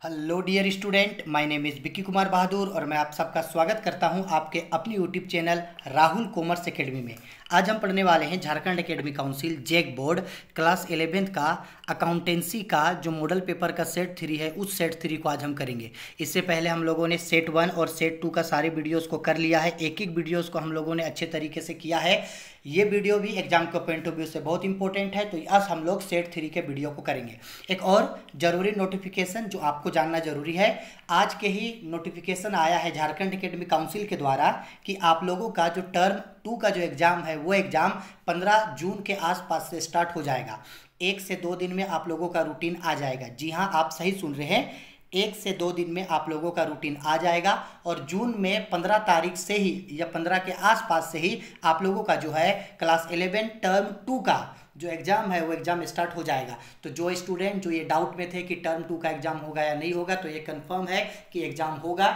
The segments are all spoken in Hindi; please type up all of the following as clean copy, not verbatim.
Hello dear student, my name is Vicky Kumar Bahadur और मैं आप सबका स्वागत करता हूं आपके अपने YouTube channel Rahul commerce academy में। आज हम पढ़ने वाले हैं Jharkhand academy council JAC board class 11th का अकाउंटेंसी का जो मॉडल पेपर का सेट 3 है, उस सेट 3 को आज हम करेंगे। इससे पहले हम लोगों ने सेट 1 और सेट 2 का सारे वीडियोज़ को कर लिया है। एक एक वीडियोज़ को हम लोगों ने अच्छे तरीके से किया है। ये वीडियो भी एग्जाम के पॉइंट ऑफ व्यू से बहुत इंपॉर्टेंट है, तो आज हम लोग सेट 3 के वीडियो को करेंगे। एक और ज़रूरी नोटिफिकेशन जो आपको जानना जरूरी है, आज के ही नोटिफिकेशन आया है झारखंड एकेडमी काउंसिल के द्वारा कि आप लोगों का जो टर्म 2 का जो एग्ज़ाम है वो एग्ज़ाम 15 जून के आसपास से स्टार्ट हो जाएगा। 1 से 2 दिन में आप लोगों का रूटीन आ जाएगा। जी हाँ, आप सही सुन रहे हैं, 1 से 2 दिन में आप लोगों का रूटीन आ जाएगा और जून में 15 तारीख से ही या 15 के आसपास से ही आप लोगों का जो है क्लास 11 टर्म 2 का जो एग्ज़ाम है वो एग्ज़ाम स्टार्ट हो जाएगा। तो जो स्टूडेंट जो ये डाउट में थे कि टर्म 2 का एग्ज़ाम होगा या नहीं होगा, तो ये कंफर्म है कि एग्ज़ाम होगा।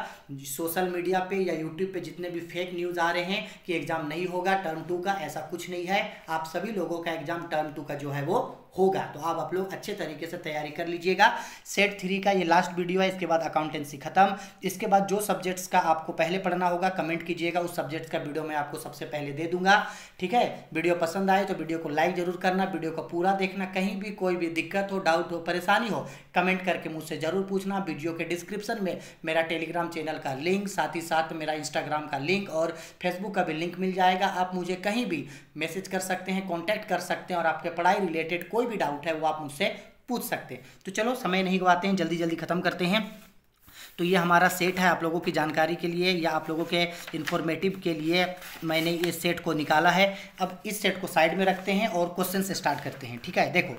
सोशल मीडिया पे या यूट्यूब पे जितने भी फेक न्यूज़ आ रहे हैं कि एग्ज़ाम नहीं होगा टर्म 2 का, ऐसा कुछ नहीं है। आप सभी लोगों का एग्ज़ाम टर्म 2 का जो है वो होगा। तो आप लोग अच्छे तरीके से तैयारी कर लीजिएगा। सेट 3 का ये लास्ट वीडियो है, इसके बाद अकाउंटेंसी खत्म। इसके बाद जो सब्जेक्ट्स का आपको पहले पढ़ना होगा कमेंट कीजिएगा, उस सब्जेक्ट का वीडियो मैं आपको सबसे पहले दे दूंगा। ठीक है, वीडियो पसंद आए तो वीडियो को लाइक जरूर करना, वीडियो को पूरा देखना। कहीं भी कोई भी दिक्कत हो, डाउट हो, परेशानी हो, कमेंट करके मुझसे जरूर पूछना। वीडियो के डिस्क्रिप्शन में मेरा टेलीग्राम चैनल का लिंक, साथ ही साथ मेरा इंस्टाग्राम का लिंक और फेसबुक का भी लिंक मिल जाएगा। आप मुझे कहीं भी मैसेज कर सकते हैं, कॉन्टैक्ट कर सकते हैं और आपके पढ़ाई रिलेटेड कोई भी डाउट है वो आप मुझसे पूछ सकते हैं। तो चलो समय नहीं गवाते हैं, जल्दी जल्दी खत्म करते हैं। तो ये हमारा सेट है, आप लोगों की जानकारी के लिए या आप लोगों के इन्फॉर्मेटिव के लिए मैंने ये सेट को निकाला है। अब इस सेट को साइड में रखते हैं और क्वेश्चन से स्टार्ट करते हैं। ठीक है, देखो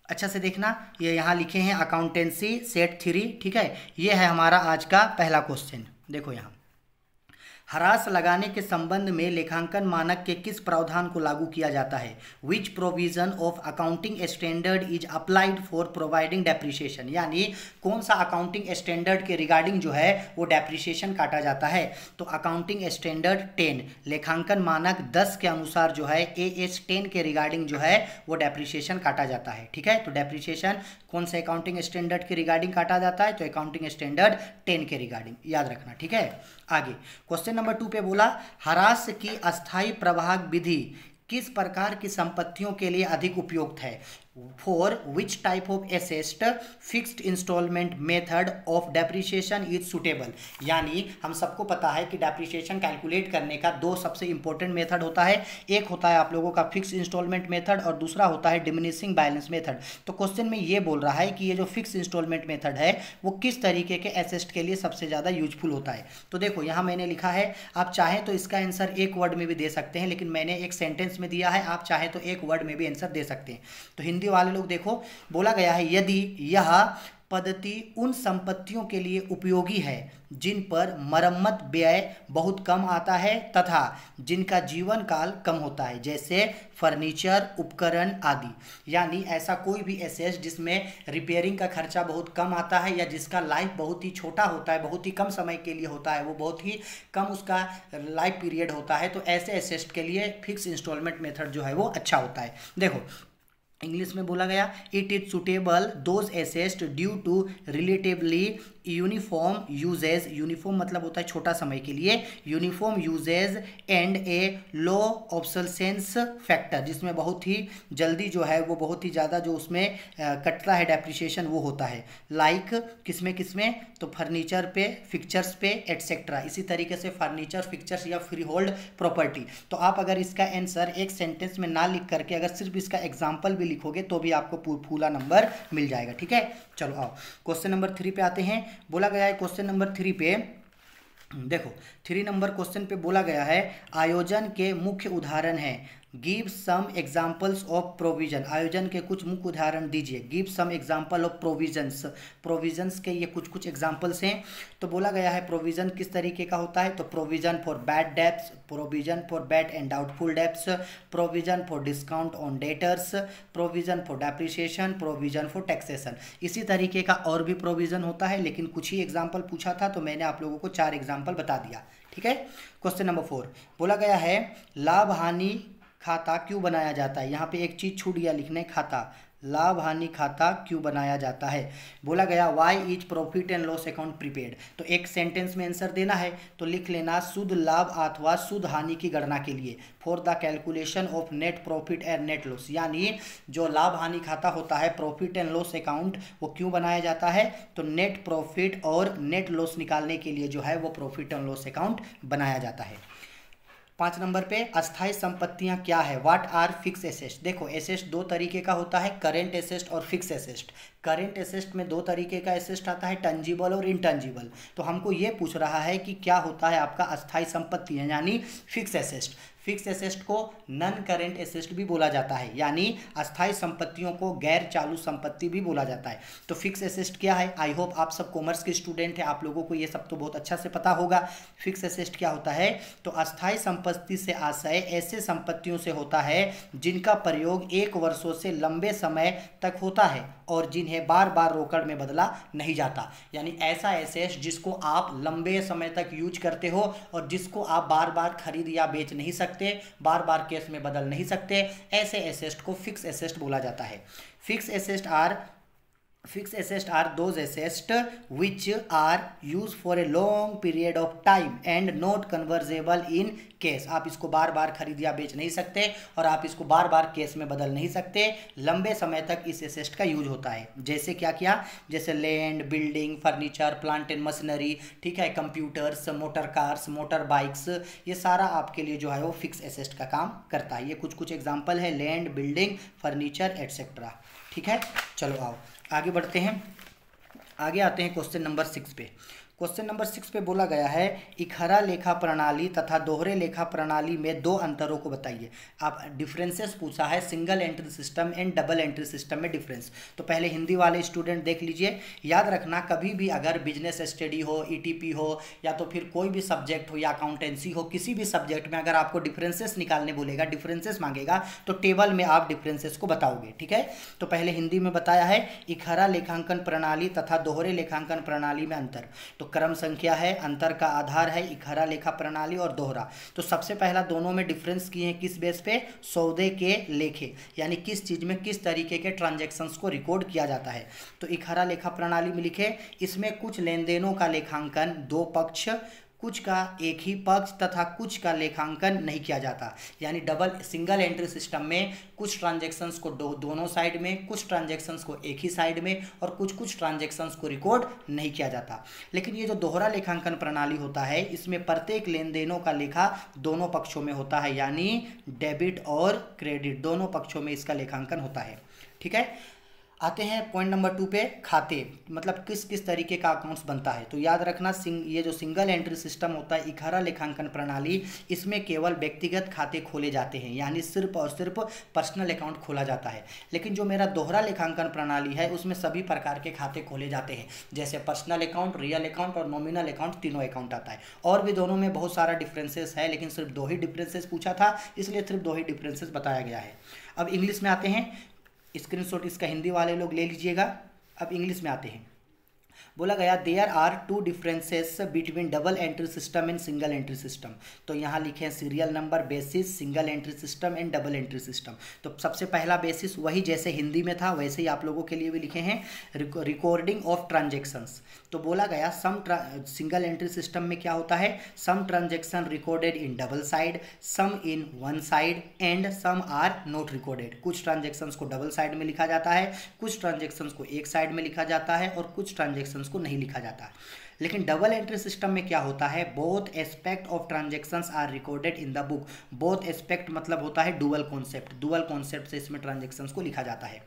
अच्छा से देखना, ये यहाँ लिखे हैं अकाउंटेंसी सेट 3। ठीक है, ये है हमारा आज का पहला क्वेश्चन। देखो यहाँ, ह्रास लगाने के संबंध में लेखांकन मानक के किस प्रावधान को लागू किया जाता है? विच provision of accounting standard is applied for providing depreciation, यानी कौन सा अकाउंटिंग स्टैंडर्ड के रिगार्डिंग जो है वो डेप्रिसिएशन काटा जाता है? तो अकाउंटिंग स्टैंडर्ड 10, लेखांकन मानक 10 के अनुसार जो है AS 10 के रिगार्डिंग जो है वो डेप्रिसिएशन काटा जाता है। ठीक है, तो डेप्रिसिएशन कौन से अकाउंटिंग स्टैंडर्ड के रिगार्डिंग काटा जाता है? तो अकाउंटिंग स्टैंडर्ड 10 के रिगार्डिंग, याद रखना। ठीक है, आगे क्वेश्चन नंबर 2 पे बोला, ह्रास की अस्थायी प्रवाह विधि किस प्रकार की संपत्तियों के लिए अधिक उपयुक्त है? For which type of asset fixed installment method of depreciation is suitable, यानी हम सबको पता है कि डेप्रिसिएशन कैलकुलेट करने का 2 सबसे इंपॉर्टेंट मेथड होता है। एक होता है आप लोगों का फिक्स इंस्टॉलमेंट मेथड और दूसरा होता है डिमिनिशिंग बैलेंस मेथड। तो क्वेश्चन में ये बोल रहा है कि ये जो फिक्स इंस्टॉलमेंट मेथड है वो किस तरीके के एसेस्ट के लिए सबसे ज़्यादा यूजफुल होता है। तो देखो यहाँ मैंने लिखा है, आप चाहें तो इसका आंसर एक वर्ड में भी दे सकते हैं, लेकिन मैंने एक सेंटेंस में दिया है, आप चाहें तो एक वर्ड में भी आंसर दे सकते हैं। तो हिंदी वाले लोग देखो, बोला गया है यदि यह पद्धति उन संपत्तियों के लिए उपयोगी है जिन पर मरम्मत व्यय बहुत कम आता है तथा जिनका जीवन काल कम होता है, जैसे फर्नीचर, उपकरण आदि। यानी ऐसा कोई भी एसेट जिसमें रिपेयरिंग का खर्चा बहुत कम आता है या जिसका लाइफ बहुत ही छोटा होता है, बहुत ही कम समय के लिए होता है, वो बहुत ही कम उसका लाइफ पीरियड होता है, तो ऐसे एसेट के लिए फिक्स इंस्टॉलमेंट मेथड जो है वो अच्छा होता है। देखो इंग्लिश में बोला गया, it is suitable those asset due to relatively uniform usages, uniform मतलब होता है छोटा समय के लिए, uniform usages and a low obsolescence factor, जिसमें बहुत ही जल्दी जो है वो बहुत ही ज़्यादा जो उसमें कटता है डेप्रिसिएशन वो होता है। लाइक किसमें किसमें? तो फर्नीचर पे, फिक्चर्स पे एटसेट्रा। इसी तरीके से फर्नीचर, फिक्चर्स या फ्री होल्ड प्रॉपर्टी। तो आप अगर इसका आंसर एक सेंटेंस में ना लिख करके अगर सिर्फ इसका एग्जाम्पल भी लिखोगे तो भी आपको पूरा नंबर मिल जाएगा। ठीक है, चलो आओ क्वेश्चन नंबर 3 पे आते हैं। बोला गया है क्वेश्चन नंबर 3 पे, देखो 3 नंबर क्वेश्चन पे बोला गया है, आयोजन के मुख्य उदाहरण है। Give some examples of provision, आयोजन के कुछ मुख्य उदाहरण दीजिए। Give some example of provisions, provisions के ये कुछ कुछ एग्जाम्पल्स हैं। तो बोला गया है प्रोविजन किस तरीके का होता है? तो provision for bad debts, provision for bad and doubtful debts, provision for discount on debtors, provision for depreciation, provision for taxation. इसी तरीके का और भी प्रोविजन होता है, लेकिन कुछ ही एग्जाम्पल पूछा था तो मैंने आप लोगों को 4 एग्जाम्पल बता दिया। ठीक है, क्वेश्चन नंबर 4 बोला गया है, लाभ हानि खाता क्यों बनाया जाता है? यहाँ पे एक चीज छूट गया लिखने, खाता। लाभ हानि खाता क्यों बनाया जाता है। बोला गया why is profit and loss account prepaid. तो एक सेंटेंस में आंसर देना है, तो लिख लेना शुद्ध लाभ अथवा शुद्ध हानि की गणना के लिए, for the calculation of net profit and net loss. यानी जो लाभ हानि खाता होता है प्रॉफिट एंड लॉस अकाउंट, वो क्यों बनाया जाता है, तो नेट प्रॉफिट और नेट लॉस निकालने के लिए जो है वो प्रॉफिट एंड लॉस अकाउंट बनाया जाता है। 5 नंबर पे अस्थाई संपत्तियां क्या है, व्हाट आर फिक्स एसेट्स। देखो एसेट्स दो तरीके का होता है, करेंट एसेट और फिक्स एसेट। करेंट एसेट में दो तरीके का एसेट आता है, टंजिबल और इनटंजिबल। तो हमको ये पूछ रहा है कि क्या होता है आपका अस्थाई संपत्ति है यानी फिक्स एसेट। फिक्स एसेट को नॉन करेंट एसेट भी बोला जाता है, यानी अस्थाई संपत्तियों को गैर चालू संपत्ति भी बोला जाता है। तो फिक्स एसेट क्या है, आई होप आप सब कॉमर्स के स्टूडेंट हैं, आप लोगों को ये सब तो बहुत अच्छा से पता होगा। फिक्स एसेट क्या होता है, तो अस्थाई संपत्ति से आशय ऐसे संपत्तियों से होता है जिनका प्रयोग 1 वर्षों से लंबे समय तक होता है और जिन्हें बार बार रोकड़ में बदला नहीं जाता। यानी ऐसा एसेट जिसको आप लंबे समय तक यूज करते हो और जिसको आप बार बार खरीद या बेच नहीं सकते, बार बार केस में बदल नहीं सकते, ऐसे एसेट को फिक्स एसेट बोला जाता है। Fix assets are those assets which are used for a long period of time and not convertible in cash। आप इसको बार बार खरीद या बेच नहीं सकते और आप इसको बार बार केस में बदल नहीं सकते, लंबे समय तक इस एसेट का यूज होता है। जैसे क्या किया, जैसे land, building, furniture, plant and machinery, ठीक है, computers, motor cars, motor bikes, ये सारा आपके लिए जो है वो फिक्स एसेट का काम करता है। ये कुछ एग्जाम्पल है, लैंड, बिल्डिंग, फर्नीचर एटसेट्रा। ठीक है, चलो आओ आगे बढ़ते हैं। आगे आते हैं क्वेश्चन नंबर 6 पे। क्वेश्चन नंबर 6 पे बोला गया है इकहरा लेखा प्रणाली तथा दोहरे लेखा प्रणाली में दो अंतरों को बताइए। आप डिफरेंसेस पूछा है, single entry system and double entry system में डिफरेंस। तो पहले हिंदी वाले स्टूडेंट देख लीजिए, याद रखना कभी भी अगर बिजनेस स्टडी हो, ईटीपी हो या तो फिर कोई भी सब्जेक्ट हो या अकाउंटेंसी हो, किसी भी सब्जेक्ट में अगर आपको डिफरेंसेस निकालने बोलेगा, डिफरेंसेस मांगेगा, तो टेबल में आप डिफरेंसेस को बताओगे। ठीक है, तो पहले हिंदी में बताया है इकहरा लेखांकन प्रणाली तथा दोहरे लेखांकन प्रणाली में अंतर। तो क्रम संख्या है, अंतर का आधार है इकहरा लेखा प्रणाली और दोहरा। तो सबसे पहला दोनों में डिफरेंस किए हैं किस बेस पे, सौदे के लेखे, यानी किस चीज में किस तरीके के ट्रांजैक्शंस को रिकॉर्ड किया जाता है। तो इकहरा लेखा प्रणाली में लिखे इसमें कुछ लेन देनों का लेखांकन दो पक्ष, कुछ का एक ही पक्ष तथा कुछ का लेखांकन नहीं किया जाता। यानी डबल सिंगल एंट्री सिस्टम में कुछ ट्रांजैक्शंस को दोनों साइड में, कुछ ट्रांजैक्शंस को एक ही साइड में और कुछ ट्रांजैक्शंस को रिकॉर्ड नहीं किया जाता। लेकिन ये जो दोहरा लेखांकन प्रणाली होता है इसमें प्रत्येक लेन देनों का लेखा दोनों पक्षों में होता है, यानी डेबिट और क्रेडिट दोनों पक्षों में इसका लेखांकन होता है। ठीक है, आते हैं पॉइंट नंबर 2 पे, खाते मतलब किस किस तरीके का अकाउंट्स बनता है। तो याद रखना ये जो सिंगल एंट्री सिस्टम होता है इकहरा लेखांकन प्रणाली, इसमें केवल व्यक्तिगत खाते खोले जाते हैं, यानी सिर्फ और सिर्फ पर्सनल अकाउंट खोला जाता है। लेकिन जो मेरा दोहरा लेखांकन प्रणाली है उसमें सभी प्रकार के खाते खोले जाते हैं, जैसे पर्सनल अकाउंट, रियल अकाउंट और नॉमिनल अकाउंट, तीनों अकाउंट आता है। और भी दोनों में बहुत सारा डिफरेंसेस है, लेकिन सिर्फ दो ही डिफरेंसेस पूछा था इसलिए सिर्फ दो ही डिफरेंसेस बताया गया है। अब इंग्लिश में आते हैं, स्क्रीनशॉट इसका हिंदी वाले लोग ले लीजिएगा। अब इंग्लिश में आते हैं, बोला गया there are two differences between double entry system and single entry system. तो यहाँ लिखे हैं serial number basis, single entry system and double entry system. तो सबसे पहला बेसिस वही जैसे हिंदी में था वैसे ही आप लोगों के लिए भी लिखे हैं, रिकॉर्डिंग ऑफ ट्रांजेक्शंस। तो बोला गया सिंगल एंट्री सिस्टम में क्या होता है, some transaction recorded in double side, some in one side and some are not recorded. कुछ ट्रांजेक्शंस को डबल साइड में लिखा जाता है, कुछ ट्रांजेक्शंस को एक साइड में लिखा जाता है और कुछ ट्रांजेक्शंस को नहीं लिखा जाता। लेकिन डबल एंट्री सिस्टम में क्या होता है, both aspect of transactions are recorded in the book. Both aspect मतलब होता है डुअल कॉन्सेप्ट, डुअल कॉन्सेप्ट से इसमें ट्रांजेक्शंस को लिखा जाता है।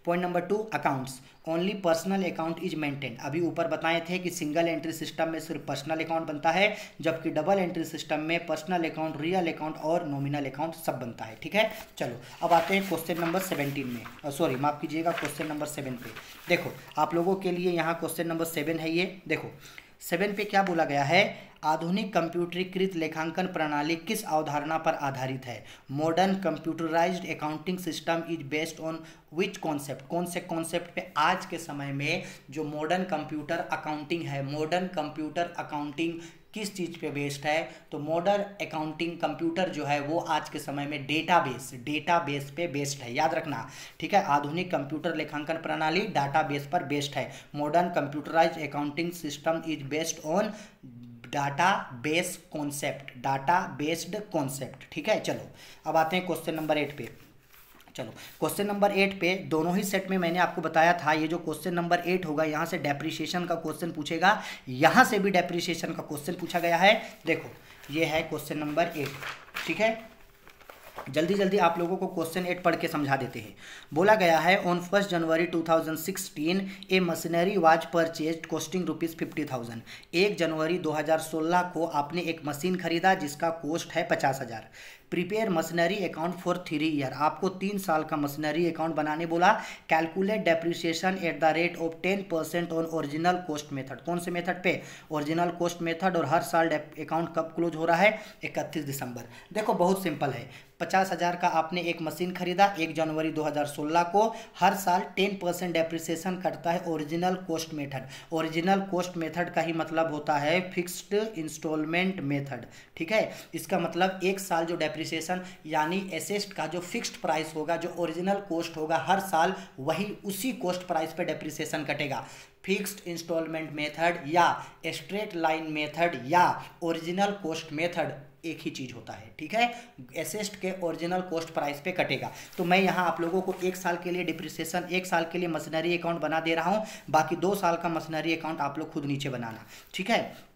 Point number 2, accounts, only personal account is maintain. अभी ऊपर बताए थे कि सिंगल एंट्री सिस्टम में सिर्फ पर्सनल अकाउंट बनता है, जबकि डबल एंट्री सिस्टम में पर्सनल अकाउंट, रियल अकाउंट और नॉमिनल अकाउंट सब बनता है। ठीक है, चलो अब आते हैं क्वेश्चन नंबर 17 में, सॉरी माफ कीजिएगा क्वेश्चन नंबर 7 पे। देखो आप लोगों के लिए यहाँ क्वेश्चन नंबर 7 है, ये देखो 7 पे क्या बोला गया है, आधुनिक कंप्यूटरीकृत लेखांकन प्रणाली किस अवधारणा पर आधारित है। Modern computerised accounting system is based on which concept. कौन से कॉन्सेप्ट पे, आज के समय में जो मॉडर्न कंप्यूटर अकाउंटिंग है, मॉडर्न कंप्यूटर अकाउंटिंग किस चीज़ पे बेस्ड है? तो मॉडर्न अकाउंटिंग कंप्यूटर जो है वो आज के समय में डेटाबेस पे बेस्ड है, याद रखना, ठीक है। आधुनिक कंप्यूटर लेखांकन प्रणाली डाटाबेस पर बेस्ड है। Modern computerised accounting system is based on data based concept, ठीक है। चलो अब आते हैं क्वेश्चन नंबर 8 पे। चलो क्वेश्चन नंबर 8 पे दोनों ही सेट में मैंने आपको बताया था, ये जो क्वेश्चन नंबर 8 होगा यहाँ से डेप्रिसिएशन का क्वेश्चन पूछेगा, यहाँ से भी डेप्रिसिएशन का क्वेश्चन पूछा गया है। देखो ये है क्वेश्चन नंबर 8, ठीक है। जल्दी जल्दी आप लोगों को क्वेश्चन 8 पढ़ के समझा देते हैं। बोला गया है on 1 January 2016 A machinery was purchased costing ₹50,000। 1 जनवरी 2016 को आपने एक मशीन खरीदा जिसका कॉस्ट है 50,000। Prepare machinery account for 3 year, आपको 3 साल का मशीनरी अकाउंट बनाने बोला। Calculate depreciation at the rate of 10% on original cost method. कौन से मेथड पे? Original cost method. और हर साल अकाउंट कब क्लोज हो रहा है? 31 दिसंबर। देखो बहुत सिंपल है, 50,000 का आपने एक मशीन खरीदा 1 जनवरी 2016 को, हर साल 10% डेप्रिसिएशन करता है original cost method. Original cost method का ही मतलब होता है फिक्स्ड इंस्टॉलमेंट मेथड, ठीक है। इसका मतलब एक साल जो डेप्रिसिएशन यानी एसेस्ट का जो फिक्स्ड प्राइस होगा, जो ओरिजिनल कॉस्ट होगा, हर साल वही उसी कॉस्ट प्राइस पे डेप्रिसिएशन कटेगा। फिक्स्ड इंस्टॉलमेंट मेथड या स्ट्रेट लाइन मेथड या ओरिजिनल कॉस्ट मेथड एक ही चीज़ होता है, ठीक है। एसेस्ट के ओरिजिनल कॉस्ट प्राइस पे कटेगा। तो मैं यहाँ आप लोगों को 1 साल के लिए डिप्रिसिएशन, 1 साल के लिए मशीनरी अकाउंट बना दे रहा हूँ, बाकी 2 साल का मशीनरी अकाउंट आप लोग खुद नीचे बनाना, ठीक है।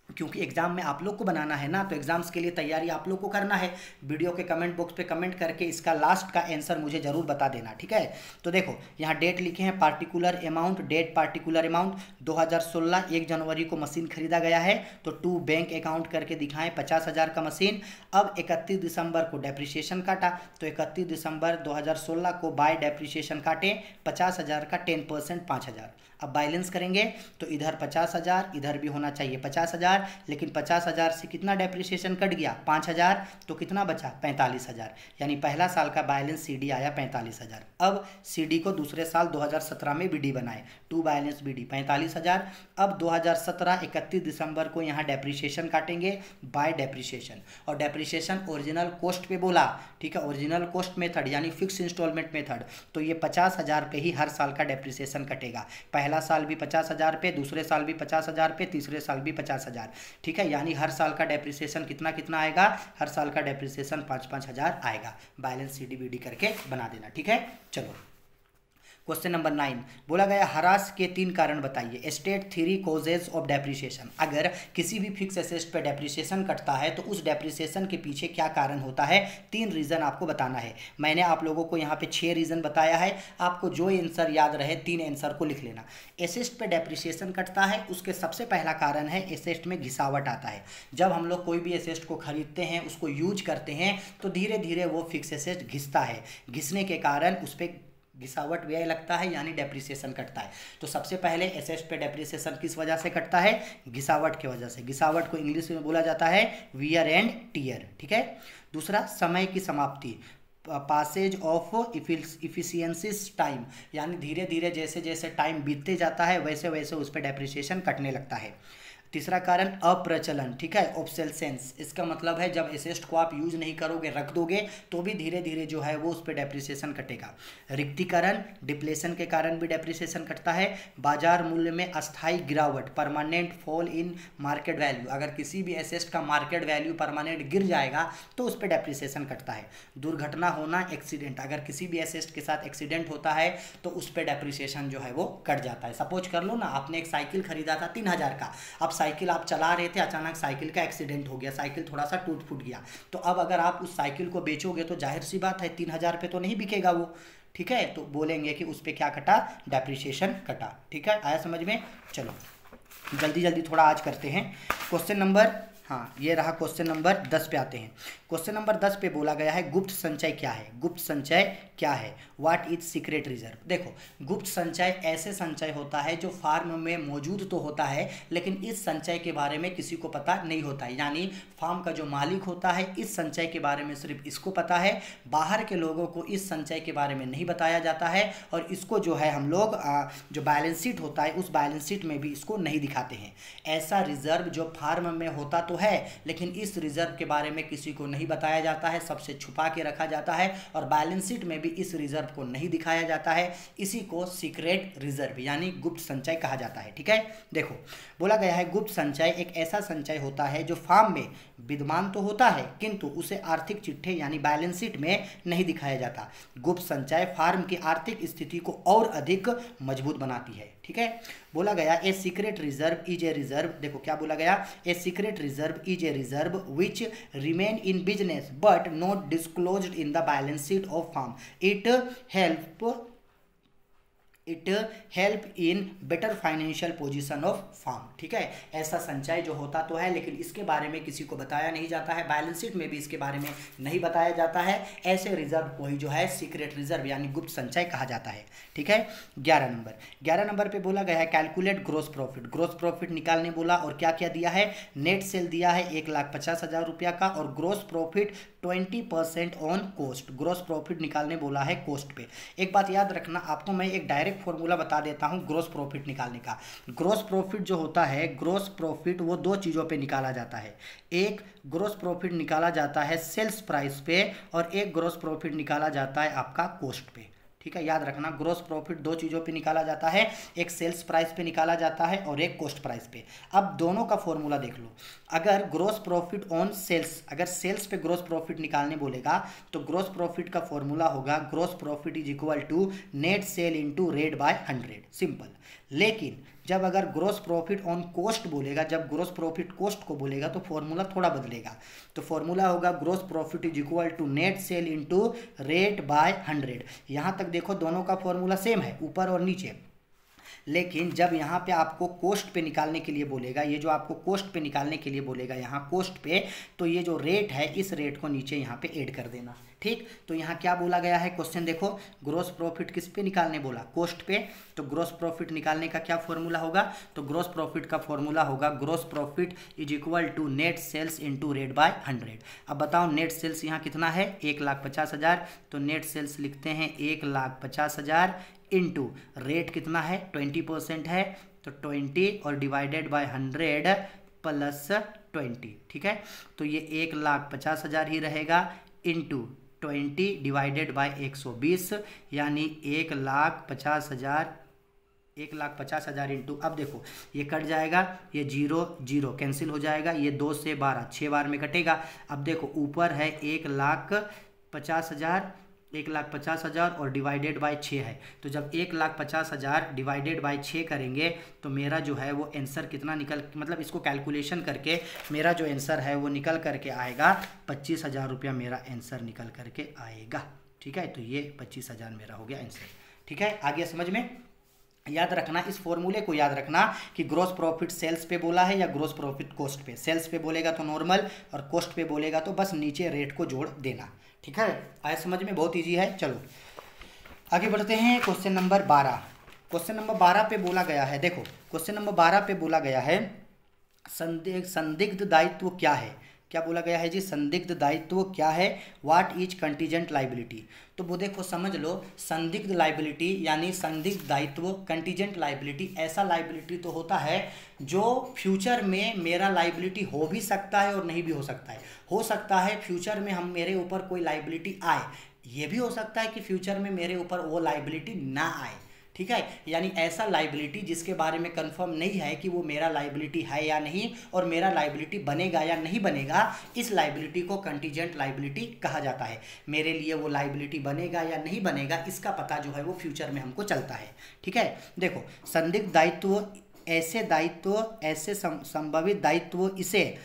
क्योंकि एग्जाम में आप लोग को बनाना है ना, तो एग्जाम्स के लिए तैयारी आप लोग को करना है। वीडियो के कमेंट बॉक्स पे कमेंट करके इसका लास्ट का आंसर मुझे जरूर बता देना, ठीक है। तो देखो यहाँ डेट लिखे हैं, particular amount, date particular amount 2016 1 जनवरी को मशीन खरीदा गया है, तो टू बैंक अकाउंट करके दिखाएं 50,000 का मशीन। अब 31 दिसंबर को डेप्रिसिएशन काटा, तो 31 दिसंबर 2016 को बाय डेप्रिसिएशन काटे 50,000 का 10% 5,000। अब बैलेंस करेंगे तो इधर 50,000, इधर भी होना चाहिए 50,000, लेकिन 50,000 से कितना डेप्रिसिएशन कट गया? 5,000, तो कितना बचा? 45,000। यानी पहला साल का बैलेंस सीडी आया 45,000। अब सीडी को दूसरे साल 2017 में बीडी बनाए, टू बैलेंस बीडी 45,000। अब 2017 31 दिसंबर को यहाँ डेप्रिसिएशन काटेंगे बाय डेप्रिसिएशन, और डेप्रिसिएशन ओरिजिनल कॉस्ट पे बोला, ठीक है। ओरिजिनल कॉस्ट मेथड यानी फिक्स इंस्टॉलमेंट मेथड, तो ये 50,000 पे ही हर साल का डेप्रिसिएशन कटेगा। पहला साल भी 50,000 पे, दूसरे साल भी 50,000 पे, तीसरे साल भी 50,000, ठीक है। यानी हर साल का डेप्रिसिएशन कितना कितना आएगा? हर साल का डेप्रिसिएशन 5,000 आएगा। बैलेंस सीडी बीडी करके बना देना, ठीक है। चलो क्वेश्चन नंबर 9 बोला गया हरास के 3 कारण बताइए। State 3 causes of depreciation. अगर किसी भी फिक्स एसेट पे डेप्रिसिएशन कटता है तो उस डेप्रिसिएशन के पीछे क्या कारण होता है? 3 रीज़न आपको बताना है। मैंने आप लोगों को यहाँ पे 6 रीज़न बताया है, आपको जो आंसर याद रहे 3 आंसर को लिख लेना। एसेट पे डेप्रिसिएशन कटता है, उसके सबसे पहला कारण है एसेट में घिसावट आता है। जब हम लोग कोई भी एसेट को खरीदते हैं, उसको यूज करते हैं, तो धीरे धीरे वो फिक्स एसेट घिसता है। घिसने के कारण उस पर घिसावट व्यय लगता है, यानी डेप्रिसिएशन कटता है। तो सबसे पहले एसेट पे डेप्रिसिएशन किस वजह से कटता है? घिसावट की वजह से। घिसावट को इंग्लिश में बोला जाता है वियर एंड टियर, ठीक है। दूसरा समय की समाप्ति, पासेज ऑफ इफिशियंसीज टाइम, यानी धीरे धीरे जैसे जैसे टाइम बीतते जाता है वैसे वैसे उस पर डेप्रिसिएशन कटने लगता है। तीसरा कारण अप्रचलन, ठीक है, ऑब्सोलेसेंस। इसका मतलब है जब एसेट को आप यूज नहीं करोगे, रख दोगे, तो भी धीरे धीरे जो है वो उस पर डेप्रिसिएशन कटेगा। रिक्तीकरण, डिप्लेशन के कारण भी डेप्रिसिएशन कटता है। बाजार मूल्य में अस्थायी गिरावट, permanent fall in market value, अगर किसी भी एसेट का मार्केट वैल्यू परमानेंट गिर जाएगा तो उस पर डेप्रिसिएशन कटता है। दुर्घटना होना, एक्सीडेंट, अगर किसी भी एसेट के साथ एक्सीडेंट होता है तो उस पर डेप्रिसिएशन जो है वो कट जाता है। सपोज कर लो ना, आपने एक साइकिल खरीदा था 3,000 का, अब साइकिल आप चला रहे थे, अचानक साइकिल का एक्सीडेंट हो गया, साइकिल थोड़ा सा टूट फूट गया, तो अब अगर आप उस साइकिल को बेचोगे तो जाहिर सी बात है 3,000 पे तो नहीं बिकेगा वो, ठीक है। तो बोलेंगे कि उस पर क्या कटा? डेप्रिसिएशन कटा, ठीक है। आया समझ में? चलो जल्दी जल्दी थोड़ा आज करते हैं क्वेश्चन नंबर हाँ, ये रहा क्वेश्चन नंबर 10 पे आते हैं। क्वेश्चन नंबर 10 पे बोला गया है गुप्त संचय क्या है? गुप्त संचय क्या है? What is secret reserve? देखो, गुप्त संचय ऐसे संचय होता है जो फार्म में मौजूद तो होता है, लेकिन इस संचय के बारे में किसी को पता नहीं होता है। यानी फार्म का जो मालिक होता है इस संचय के बारे में सिर्फ इसको पता है, बाहर के लोगों को इस संचय के बारे में नहीं बताया जाता है, और इसको जो है हम लोग जो बैलेंस शीट होता है उस बैलेंस शीट में भी इसको नहीं दिखाते हैं। ऐसा रिजर्व जो फार्म में होता तो है, लेकिन इस रिजर्व के बारे में किसी को नहीं बताया जाता है, सबसे छुपा के रखा जाता है, और बैलेंस शीट में भी इस रिजर्व को नहीं दिखाया जाता है। इसी को सीक्रेट रिजर्व यानी गुप्त संचय कहा जाता है। ठीक है, देखो बोला गया है गुप्त संचय एक ऐसा संचय होता है जो फार्म में विद्यमान तो होता है, किंतु उसे आर्थिक चिट्ठे यानी बैलेंस शीट में नहीं दिखाया जाता। गुप्त संचय फार्म की आर्थिक स्थिति को और अधिक मजबूत बनाती है। ठीक है, बोला गया a secret reserve is a reserve, देखो क्या बोला गया, a secret reserve is a reserve which remain in business but not disclosed in the balance sheet of firm. It help in better financial position of firm. ठीक है, ऐसा संचय जो होता तो है, लेकिन इसके बारे में किसी को बताया नहीं जाता है, बैलेंस शीट में भी इसके बारे में नहीं बताया जाता है। ऐसे रिजर्व को ही जो है सीक्रेट रिजर्व यानी गुप्त संचय कहा जाता है। ठीक है, 11 नंबर पे बोला गया है calculate gross profit. Gross profit निकालने बोला, और क्या क्या दिया है, नेट सेल दिया है 1,50,000 रुपया का, और gross profit 20% on cost. Gross profit निकालने बोला है कॉस्ट पे। एक बात याद रखना, आपको मैं एक डायरेक्ट फॉर्मूला बता देता हूं ग्रोस प्रॉफिट निकालने का। ग्रोस प्रॉफिट जो होता है, ग्रोस प्रॉफिट वो दो चीज़ों पे निकाला जाता है। एक ग्रोस प्रॉफिट निकाला जाता है सेल्स प्राइस पे, और एक ग्रोस प्रॉफिट निकाला जाता है आपका कॉस्ट पे। ठीक है, याद रखना ग्रोस प्रॉफिट दो चीज़ों पे निकाला जाता है, एक सेल्स प्राइस पे निकाला जाता है और एक कॉस्ट प्राइस पे। अब दोनों का फॉर्मूला देख लो। अगर ग्रोस प्रॉफिट ऑन सेल्स, अगर सेल्स पे ग्रोस प्रॉफिट निकालने बोलेगा तो ग्रोस प्रॉफिट का फॉर्मूला होगा gross profit is equal to net sale into rate by 100, simple. लेकिन जब अगर ग्रोस प्रॉफिट ऑन कॉस्ट बोलेगा, जब ग्रोस प्रॉफिट कॉस्ट को बोलेगा तो फॉर्मूला थोड़ा बदलेगा। तो फॉर्मूला होगा gross profit is equal to net sale into rate by 100। यहाँ तक देखो दोनों का फॉर्मूला सेम है, ऊपर और नीचे। लेकिन जब यहाँ पे आपको कॉस्ट पे निकालने के लिए बोलेगा, ये जो आपको कॉस्ट पे निकालने के लिए बोलेगा यहाँ कॉस्ट पे, तो ये जो रेट है इस रेट को नीचे यहाँ पे ऐड कर देना। ठीक, तो यहाँ क्या बोला गया है क्वेश्चन देखो, ग्रोस प्रॉफिट किस पे निकालने बोला, कॉस्ट पे। तो ग्रोस प्रॉफिट निकालने का क्या फॉर्मूला होगा, तो ग्रोस प्रॉफिट का फॉर्मूला होगा gross profit is equal to net sales into rate by 100। अब बताओ नेट सेल्स यहाँ कितना है, 1,50,000, तो नेट सेल्स लिखते हैं 1,50,000 इंटू रेट कितना है 20% है, तो 20 और डिवाइडेड बाय 100 प्लस 20। ठीक है, तो ये 1,50,000 ही रहेगा इंटू 20 डिवाइडेड बाय 120, यानी 1,50,000 इंटू, अब देखो ये कट जाएगा, ये 0 0 कैंसिल हो जाएगा, ये 2 से 12 6 बार में कटेगा। अब देखो ऊपर है 1,50,000 और डिवाइडेड बाय 6 है, तो जब 1,50,000 डिवाइडेड बाय 6 करेंगे तो मेरा जो है वो आंसर कितना निकल, मतलब इसको कैलकुलेशन करके मेरा जो आंसर है वो निकल करके आएगा 25,000 रुपया मेरा आंसर निकल करके आएगा। ठीक है, तो ये 25,000 मेरा हो गया आंसर। ठीक है, आ गया समझ में। याद रखना, इस फॉर्मूले को याद रखना कि ग्रोस प्रॉफिट सेल्स पे बोला है या ग्रोस प्रॉफिट कॉस्ट पे। सेल्स पे बोलेगा तो नॉर्मल, और कॉस्ट पे बोलेगा तो बस नीचे रेट को जोड़ देना। ठीक है, आया समझ में, बहुत इजी है। चलो आगे बढ़ते हैं, क्वेश्चन नंबर 12। क्वेश्चन नंबर 12 पे बोला गया है, देखो क्वेश्चन नंबर 12 पे बोला गया है संदिग्ध दायित्व क्या है। क्या बोला गया है जी, संदिग्ध दायित्व क्या है, व्हाट इज कंटीजेंट लाइबिलिटी। तो वो देखो समझ लो, संदिग्ध लाइबिलिटी यानी संदिग्ध दायित्व, कंटीजेंट लाइबिलिटी ऐसा लाइबिलिटी तो होता है जो फ्यूचर में मेरा लाइबिलिटी हो भी सकता है और नहीं भी हो सकता है। हो सकता है फ्यूचर में हम मेरे ऊपर कोई लाइबिलिटी आए, ये भी हो सकता है कि फ्यूचर में मेरे ऊपर वो लाइबिलिटी ना आए। ठीक है, यानी ऐसा लाइबिलिटी जिसके बारे में कंफर्म नहीं है कि वो मेरा लाइबिलिटी है या नहीं, और मेरा लाइबिलिटी बनेगा या नहीं बनेगा, इस लाइबिलिटी को कंटीजेंट लाइबिलिटी कहा जाता है। मेरे लिए वो लाइबिलिटी बनेगा या नहीं बनेगा इसका पता जो है वो फ्यूचर में हमको चलता है। ठीक है, देखो संदिग्ध दायित्व ऐसे संभावित दायित्व, इसे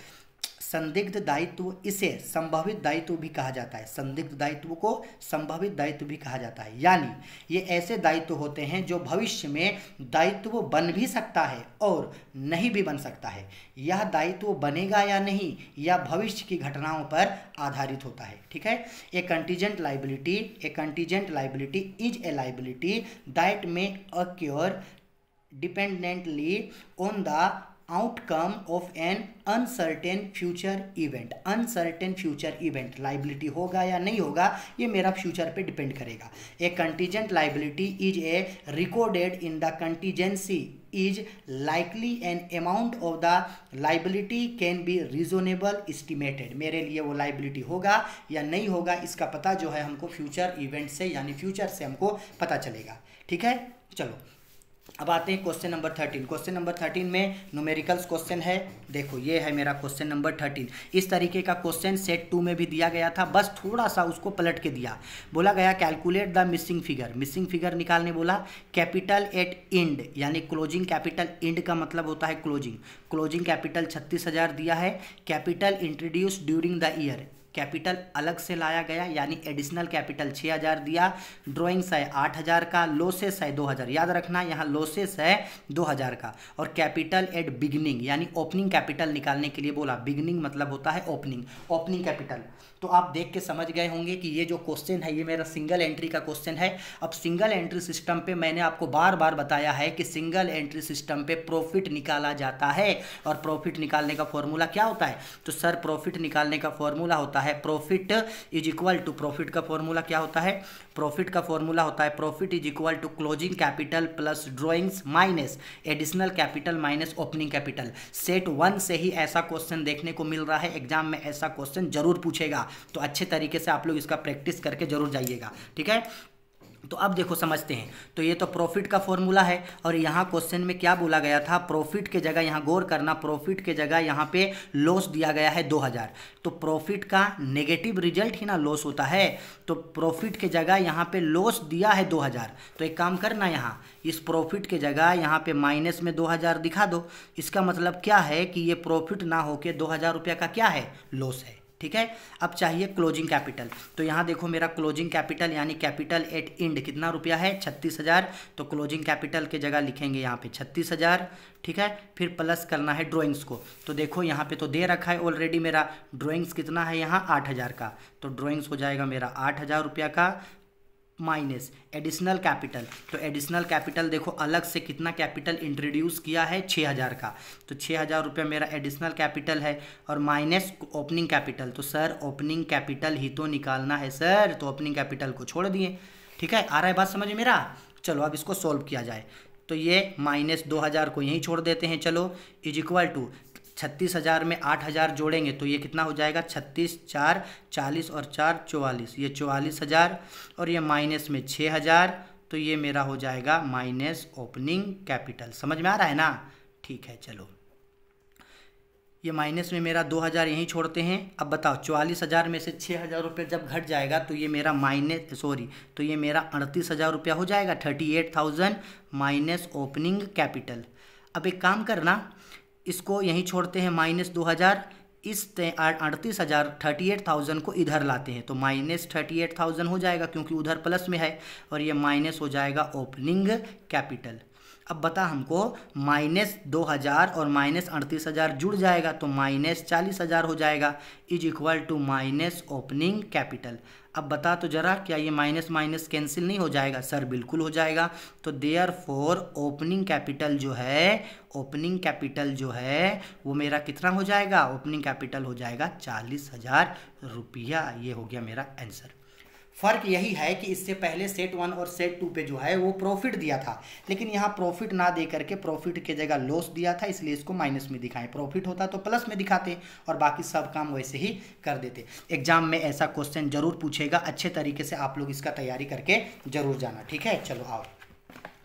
संदिग्ध दायित्व, इसे संभावित दायित्व भी कहा जाता है। संदिग्ध दायित्व को संभावित दायित्व भी कहा जाता है, यानी ये ऐसे दायित्व होते हैं जो भविष्य में दायित्व बन भी सकता है और नहीं भी बन सकता है। यह दायित्व बनेगा या नहीं, यह भविष्य की घटनाओं पर आधारित होता है। ठीक है। A contingent liability is a liability that may occur dependently on the outcome of an uncertain future event. Uncertain future event liability होगा या नहीं होगा, ये मेरा फ्यूचर पे डिपेंड करेगा। A contingent liability is a recorded in the contingency is likely an amount of the liability can be reasonable estimated. मेरे लिए वो लाइबिलिटी होगा या नहीं होगा, इसका पता जो है हमको फ्यूचर इवेंट से यानी फ्यूचर से हमको पता चलेगा। ठीक है। चलो अब आते हैं क्वेश्चन नंबर 13। क्वेश्चन नंबर 13 में न्यूमेरिकल्स क्वेश्चन है। देखो ये है मेरा क्वेश्चन नंबर 13। इस तरीके का क्वेश्चन सेट 2 में भी दिया गया था, बस थोड़ा सा उसको पलट के दिया। बोला गया calculate the missing figure. Missing figure निकालने बोला। कैपिटल एट इंड यानी क्लोजिंग कैपिटल, इंड का मतलब होता है क्लोजिंग। क्लोजिंग कैपिटल 36,000 दिया है। Capital introduce during the year, capital अलग से लाया गया यानी एडिशनल कैपिटल 6,000 दिया। ड्राइंग्स है 8,000 का, लॉसेस है 2,000। याद रखना यहाँ लॉसेस है 2,000 का। और कैपिटल एट बिगिनिंग यानी ओपनिंग कैपिटल निकालने के लिए बोला। बिगिनिंग मतलब होता है ओपनिंग, ओपनिंग कैपिटल। तो आप देख के समझ गए होंगे कि ये जो क्वेश्चन है ये मेरा सिंगल एंट्री का क्वेश्चन है। अब सिंगल एंट्री सिस्टम पे मैंने आपको बार बार बताया है कि सिंगल एंट्री सिस्टम पे प्रॉफिट निकाला जाता है। और प्रॉफिट निकालने का फॉर्मूला क्या होता है? तो सर प्रॉफिट निकालने का फॉर्मूला होता है profit is equal to, profit का फॉर्मूला क्या होता है? प्रॉफिट का फॉर्मूला होता है profit is equal to closing capital plus drawings minus additional capital minus opening capital. Set 1 से ही ऐसा क्वेश्चन देखने को मिल रहा है, एग्जाम में ऐसा क्वेश्चन जरूर पूछेगा। तो अच्छे तरीके से आप लोग इसका प्रैक्टिस करके जरूर जाइएगा। ठीक है। तो अब देखो समझते हैं। तो ये तो प्रॉफिट का फॉर्मूला है और यहाँ क्वेश्चन में क्या बोला गया था? प्रॉफिट के जगह, यहाँ गौर करना, प्रॉफिट के जगह यहाँ पे लॉस दिया गया है 2,000। तो प्रॉफिट का नेगेटिव रिजल्ट ही ना लॉस होता है। तो प्रॉफिट के जगह यहाँ पे लॉस दिया है 2,000। तो एक काम करना, यहाँ इस प्रॉफिट के जगह यहाँ पे माइनस में 2,000 दिखा दो। इसका मतलब क्या है कि ये प्रॉफिट ना होके 2,000 रुपये का क्या है? लॉस है। ठीक है। अब चाहिए क्लोजिंग कैपिटल। तो यहाँ देखो मेरा क्लोजिंग कैपिटल यानी कैपिटल एट इंड कितना रुपया है? 36,000। तो क्लोजिंग कैपिटल के जगह लिखेंगे यहाँ पे 36,000। ठीक है। फिर प्लस करना है ड्राइंग्स को। तो देखो यहाँ पे तो दे रखा है ऑलरेडी मेरा ड्राइंग्स कितना है यहाँ 8,000 का। तो ड्राइंग्स हो जाएगा मेरा 8,000 रुपया का माइनस एडिशनल कैपिटल। तो एडिशनल कैपिटल देखो अलग से कितना कैपिटल इंट्रोड्यूस किया है 6,000 का। तो 6,000 रुपया मेरा एडिशनल कैपिटल है और माइनस ओपनिंग कैपिटल। तो सर ओपनिंग कैपिटल ही तो निकालना है सर, तो ओपनिंग कैपिटल को छोड़ दिए। ठीक है। आ रहा है बात समझ मेरा? चलो अब इसको सॉल्व किया जाए। तो ये माइनस 2,000 को यहीं छोड़ देते हैं। चलो इज इक्वल टू 36,000 में 8,000 जोड़ेंगे तो ये कितना हो जाएगा? 36 4 40 और 4 44, ये 44,000 और ये माइनस में 6,000। तो ये मेरा हो जाएगा माइनस ओपनिंग कैपिटल। समझ में आ रहा है ना? ठीक है। चलो ये माइनस में मेरा 2,000 यहीं छोड़ते हैं। अब बताओ 44,000 में से 6,000 रुपये जब घट जाएगा तो ये मेरा तो ये मेरा 38,000 रुपया हो जाएगा। 38,000 माइनस ओपनिंग कैपिटल। अब एक काम करना, इसको यहीं छोड़ते हैं माइनस 2,000, इस 38,000 38,000 को इधर लाते हैं तो माइनस 38,000 हो जाएगा क्योंकि उधर प्लस में है और ये माइनस हो जाएगा ओपनिंग कैपिटल। अब बता हमको माइनस 2,000 और माइनस 38,000 जुड़ जाएगा तो माइनस 40,000 हो जाएगा is equal to minus opening capital. अब बता तो जरा क्या ये माइनस माइनस कैंसिल नहीं हो जाएगा? सर बिल्कुल हो जाएगा। तो देयरफॉर ओपनिंग कैपिटल जो है वो मेरा कितना हो जाएगा? ओपनिंग कैपिटल हो जाएगा 40,000 रुपया। ये हो गया मेरा आंसर। फ़र्क यही है कि इससे पहले सेट 1 और सेट 2 पे जो है वो प्रॉफिट दिया था, लेकिन यहाँ प्रॉफिट ना दे करके प्रॉफिट के जगह लॉस दिया था, इसलिए इसको माइनस में दिखाएं। प्रॉफिट होता तो प्लस में दिखाते और बाकी सब काम वैसे ही कर देते। एग्जाम में ऐसा क्वेश्चन जरूर पूछेगा, अच्छे तरीके से आप लोग इसका तैयारी करके जरूर जाना। ठीक है। चलो आओ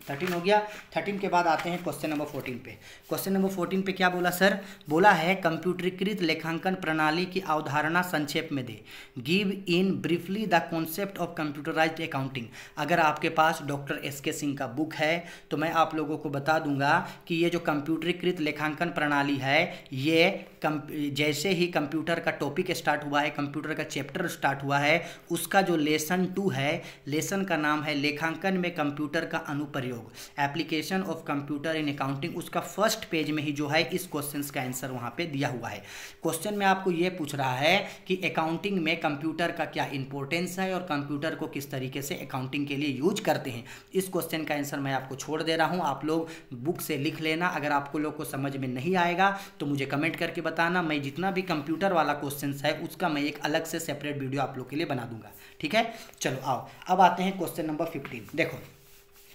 13 हो गया। 13 के बाद आते हैं क्वेश्चन नंबर 14 पे। क्वेश्चन नंबर 14 पे क्या बोला सर? बोला है कंप्यूटरीकृत लेखांकन प्रणाली की अवधारणा संक्षेप में दे। Give in briefly the concept of computerised accounting. अगर आपके पास डॉक्टर एस.के. सिंह का बुक है तो मैं आप लोगों को बता दूंगा कि ये जो कंप्यूटरीकृत लेखांकन प्रणाली है, ये जैसे ही कंप्यूटर का टॉपिक स्टार्ट हुआ है, कंप्यूटर का चैप्टर स्टार्ट हुआ है, उसका जो लेसन 2 है, लेसन का नाम है लेखांकन में कंप्यूटर का अनुप्रयोग, application of computer in accounting, उसका फर्स्ट पेज में ही जो है इस क्वेश्चन का आंसर वहां पे दिया हुआ है। क्वेश्चन में आपको ये पूछ रहा है कि अकाउंटिंग में कंप्यूटर का क्या इंपॉर्टेंस है और कंप्यूटर को किस तरीके से अकाउंटिंग के लिए यूज करते हैं। इस क्वेश्चन का आंसर मैं आपको छोड़ दे रहा हूं, आप लोग बुक से लिख लेना। अगर आपको लोग को समझ में नहीं आएगा तो मुझे कमेंट करके बताना, मैं जितना भी कंप्यूटर वाला क्वेश्चन है उसका मैं एक अलग से सेपरेट वीडियो आप लोग के लिए बना दूंगा। ठीक है, चलो आओ अब आते हैं क्वेश्चन नंबर 15। देखो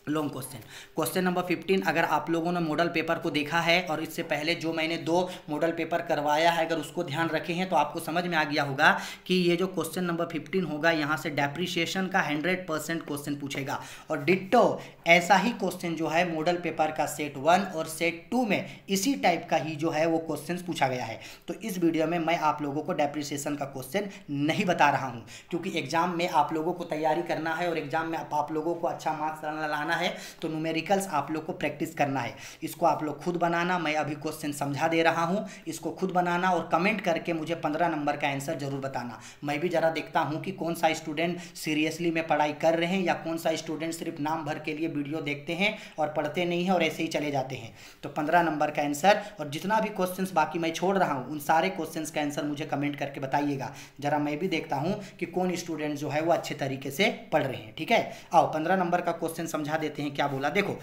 लॉन्ग क्वेश्चन नंबर 15। अगर आप लोगों ने मॉडल पेपर को देखा है और इससे पहले जो मैंने 2 मॉडल पेपर करवाया है, अगर उसको ध्यान रखे हैं तो आपको समझ में आ गया होगा कि ये जो क्वेश्चन नंबर 15 होगा, यहाँ से डेप्रिसिएशन का 100% क्वेश्चन पूछेगा। और डिट्टो ऐसा ही क्वेश्चन जो है मॉडल पेपर का सेट 1 और सेट 2 में इसी टाइप का ही जो है वो क्वेश्चन पूछा गया है। तो इस वीडियो में मैं आप लोगों को डेप्रिसिएशन का क्वेश्चन नहीं बता रहा हूँ, क्योंकि एग्जाम में आप लोगों को तैयारी करना है और एग्जाम में आप लोगों को अच्छा मार्क्स लाना है, तो न्यूमेरिकल्स आप लोग को प्रैक्टिस करना है। इसको आप लोग खुद बनाना, मैं अभी क्वेश्चन समझा दे रहा हूं, इसको खुद बनाना और कमेंट करके मुझे 15 नंबर का आंसर जरूर बताना। मैं भी जरा देखता हूं कि कौन सा स्टूडेंट सीरियसली में पढ़ाई कर रहे हैं या कौन सा स्टूडेंट सिर्फ नाम भर के लिए वीडियो देखते हैं और पढ़ते नहीं हैं और ऐसे ही चले जाते हैं। तो 15 नंबर का आंसर और जितना भी क्वेश्चन बाकी मैं छोड़ रहा हूँ उन सारे क्वेश्चन का आंसर मुझे कमेंट करके बताइएगा। जरा मैं भी देखता हूँ कि कौन स्टूडेंट जो है वो अच्छे तरीके से पढ़ रहे हैं। ठीक है, आओ 15 नंबर का क्वेश्चन समझा देते हैं। क्या बोला देखो,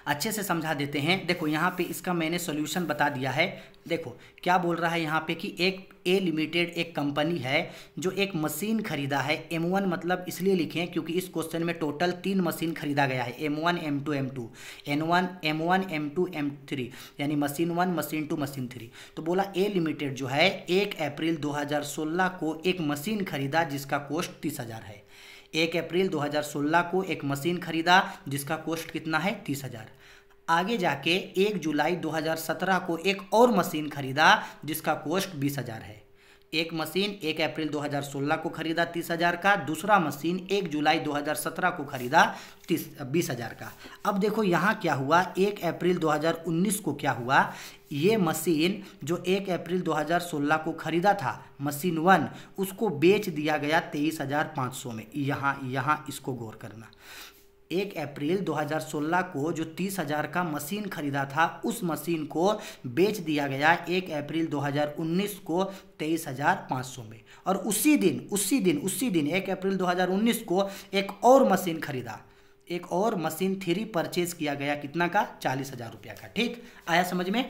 अच्छे से समझा देते हैं। देखो यहाँ पे इसका मैंने सॉल्यूशन बता दिया है। देखो क्या बोल रहा है यहाँ पे कि एक ए लिमिटेड एक कंपनी है जो एक मशीन खरीदा है। M1 मतलब इसलिए लिखे क्योंकि इस क्वेश्चन में टोटल 3 मशीन खरीदा गया है, M1 M2 M2 M1 M2 M3, यानी मशीन 1 मशीन 2 मशीन 3। तो बोला ए लिमिटेड जो है 1 अप्रैल 2016 को एक मशीन खरीदा जिसका कॉस्ट 30,000 है। 1 अप्रैल 2016 को एक मशीन खरीदा जिसका कॉस्ट कितना है 30,000। आगे जाके 1 जुलाई 2017 को एक और मशीन खरीदा जिसका कॉस्ट 20,000 है। एक मशीन 1 अप्रैल 2016 को खरीदा 30,000 का, दूसरा मशीन 1 जुलाई 2017 को खरीदा 20,000 का। अब देखो यहाँ क्या हुआ, 1 अप्रैल 2019 को क्या हुआ, ये मशीन जो 1 अप्रैल 2016 को खरीदा था मशीन 1, उसको बेच दिया गया 23,500 में। यहाँ इसको गौर करना, 1 अप्रैल 2016 को जो 30,000 का मशीन खरीदा था उस मशीन को बेच दिया गया 1 अप्रैल 2019 को 23,500 में। और उसी दिन 1 अप्रैल 2019 को एक और मशीन खरीदा, एक और मशीन 3 परचेज किया गया, कितना का 40,000 रुपया का। ठीक आया समझ में।